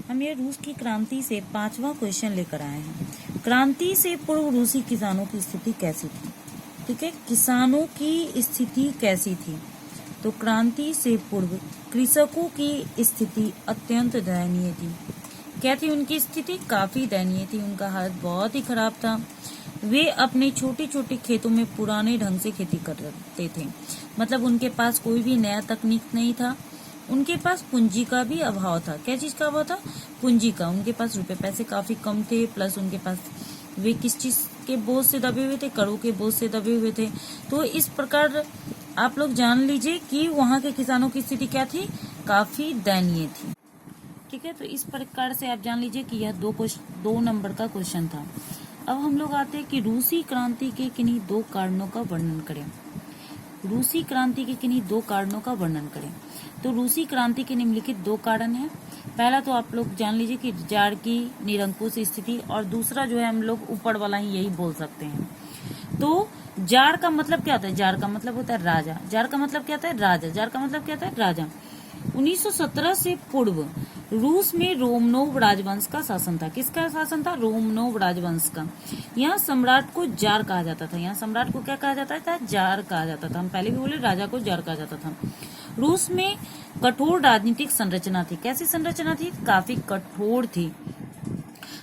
हम ये रूस की क्रांति से 5वां क्वेश्चन लेकर आए हैं। क्रांति से पूर्व रूसी किसानों की स्थिति कैसी थी? ठीक है, किसानों की स्थिति कैसी थी? तो क्रांति से पूर्व कृषकों की स्थिति अत्यंत दयनीय थी। क्या थी उनकी स्थिति? काफी दयनीय थी, उनका हालत बहुत ही खराब था। वे अपने छोटे छोटे खेतों में पुराने ढंग से खेती करते थे, मतलब उनके पास कोई भी नया तकनीक नहीं था। उनके पास पूंजी का भी अभाव था। क्या चीज का अभाव था? पूंजी का। उनके पास रुपए पैसे काफी कम थे, प्लस उनके पास वे किस चीज के बोझ से दबे हुए थे? करों के बोझ से दबे हुए थे। तो इस प्रकार आप लोग जान लीजिए कि वहां के किसानों की स्थिति क्या थी? काफी दयनीय थी। ठीक है, तो इस प्रकार से आप जान लीजिए कि यह दो नंबर का क्वेश्चन था। अब हम लोग आते हैं कि रूसी क्रांति के किन्हीं दो कारणों का वर्णन करें। रूसी क्रांति के किन्हीं दो कारणों का वर्णन करें। तो रूसी क्रांति के निम्नलिखित दो कारण हैं। पहला तो आप लोग जान लीजिए कि जार की निरंकुश स्थिति, और दूसरा जो है हम लोग ऊपर वाला ही यही बोल सकते हैं। तो जार का मतलब क्या होता है? जार का मतलब होता है राजा। जार का मतलब क्या होता है? राजा। जार का मतलब क्या होता है? राजा। 1917 से पूर्व रूस में रोमनोव राजवंश का शासन था। किसका शासन था? रोमनोव राजवंश का। यहाँ सम्राट को जार कहा जाता था। यहाँ सम्राट को क्या कहा जाता था? जार कहा जाता था। हम पहले भी बोले राजा को जार कहा जाता था। रूस में कठोर राजनीतिक संरचना थी। कैसी संरचना थी? काफी कठोर थी।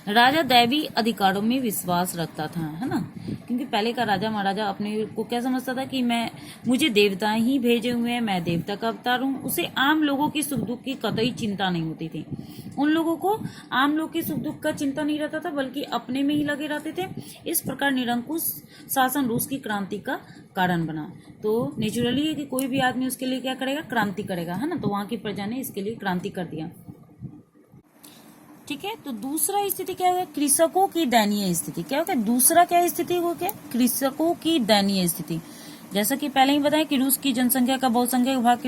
राजा दैवी अधिकारों में विश्वास रखता था, है ना, क्योंकि पहले का राजा महाराजा अपने को क्या समझता था कि मुझे देवता ही भेजे हुए हैं, मैं देवता का अवतार हूँ। उसे आम लोगों की सुख दुख की कतई चिंता नहीं होती थी। उन लोगों को आम लोग के सुख दुख का चिंता नहीं रहता था, बल्कि अपने में ही लगे रहते थे। इस प्रकार निरंकुश शासन रूस की क्रांति का कारण बना। तो नेचुरली है कि कोई भी आदमी उसके लिए क्या करेगा? क्रांति करेगा, है ना। तो वहां की प्रजा ने इसके लिए क्रांति कर दिया। ठीक है, तो दूसरा स्थिति क्या है? कृषकों की दयनीय स्थिति। क्या होगा? दूसरा क्या स्थिति हो गया? कृषकों की दयनीय स्थिति। जैसा कि पहले ही बताया कि रूस की जनसंख्या का बहुसंख्यक भाग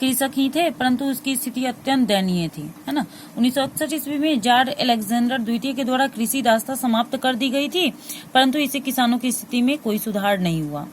कृषक ही थे, परंतु उसकी स्थिति अत्यंत दयनीय थी, है ना। 1961 ईस्वी में जार अलेक्जेंडर द्वितीय के द्वारा कृषि दास्ता समाप्त कर दी गई थी, परंतु इससे किसानों की स्थिति में कोई सुधार नहीं हुआ।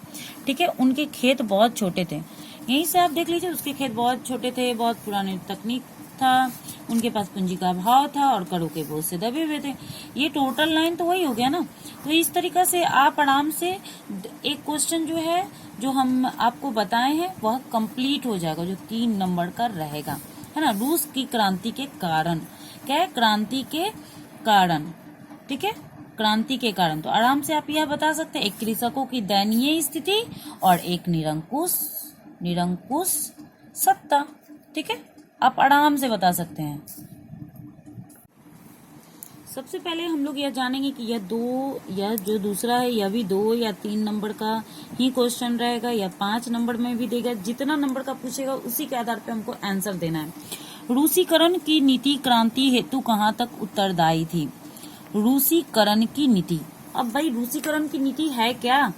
ठीक है, उनके खेत बहुत छोटे थे। यहीं से आप देख लीजिए, उसके खेत बहुत छोटे थे, बहुत पुराने तकनीक था, उनके पास पूंजी का अभाव था और करों के बोझ से दबे हुए थे। ये टोटल लाइन तो वही हो गया ना। तो इस तरीका से आप आराम से एक क्वेश्चन जो है, जो हम आपको बताए हैं, वह कंप्लीट हो जाएगा, जो 3 नंबर का रहेगा, है ना। रूस की क्रांति के कारण। क्या है? क्रांति के कारण। ठीक है, क्रांति के कारण। तो आराम से आप यह बता सकते हैं, एक कृषकों की दयनीय स्थिति और एक निरंकुश सत्ता। ठीक है, आप आराम से बता सकते हैं। सबसे पहले हम लोग यह जानेंगे कि यह जो दूसरा है, यह भी 2 या 3 नंबर का ही क्वेश्चन रहेगा, या 5 नंबर में भी देगा। जितना नंबर का पूछेगा उसी के आधार पे हमको आंसर देना है। रूसीकरण की नीति क्रांति हेतु कहाँ तक उत्तरदायी थी? रूसीकरण की नीति। अब भाई रूसीकरण की नीति है क्या?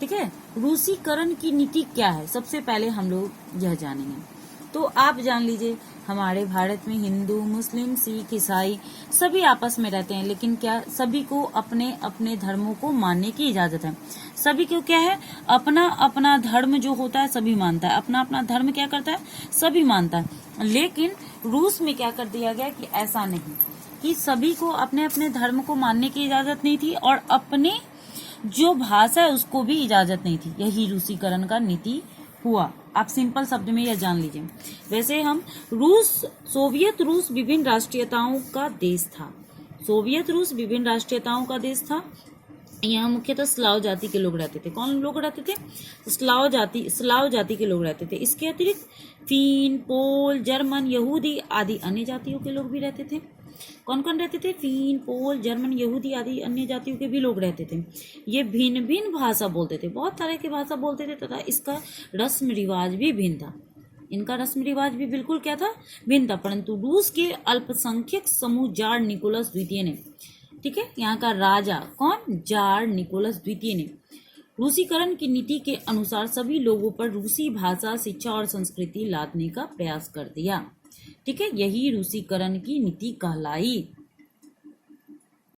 ठीक है, रूसीकरण की नीति क्या है, सबसे पहले हम लोग यह जानेंगे। तो आप जान लीजिए, हमारे भारत में हिंदू, मुस्लिम, सिख, ईसाई सभी आपस में रहते हैं, लेकिन क्या सभी को अपने अपने धर्मों को मानने की इजाजत है। सभी को क्या है? अपना अपना धर्म जो होता है सभी मानता है। अपना अपना धर्म क्या करता है? सभी मानता है। लेकिन रूस में क्या कर दिया गया कि ऐसा नहीं, कि सभी को अपने अपने धर्म को मानने की इजाजत नहीं थी, और अपने जो भाषा है उसको भी इजाजत नहीं थी। यही रूसीकरण का नीति हुआ। आप सिंपल शब्द में यह जान लीजिए। वैसे सोवियत रूस विभिन्न राष्ट्रीयताओं का देश था। सोवियत रूस विभिन्न राष्ट्रीयताओं का देश था। यहाँ मुख्यतः स्लाव जाति के लोग रहते थे। कौन लोग रहते थे? स्लाव जाति के लोग रहते थे। इसके अतिरिक्त फिन, पोल, जर्मन, यहूदी आदि अन्य जातियों के लोग भी रहते थे। कौन कौन रहते थे? फिन, पोल, जर्मन, यहूदी आदि अन्य जातियों के भी लोग रहते थे। ये भिन्न भिन्न भाषा बोलते थे, बहुत तरह की भाषा बोलते थे, तथा इसका रस्म रिवाज भी भिन्न था। इनका रस्म रिवाज भी बिल्कुल क्या था? भिन्न था। परंतु रूस के अल्पसंख्यक समूह जार निकोलस द्वितीय ने, ठीक है, यहाँ का राजा कौन? जार निकोलस द्वितीय ने रूसीकरण की नीति के अनुसार सभी लोगों पर रूसी भाषा, शिक्षा और संस्कृति लादने का प्रयास कर दिया। ठीक है, यही रूसीकरण की नीति कहलाई।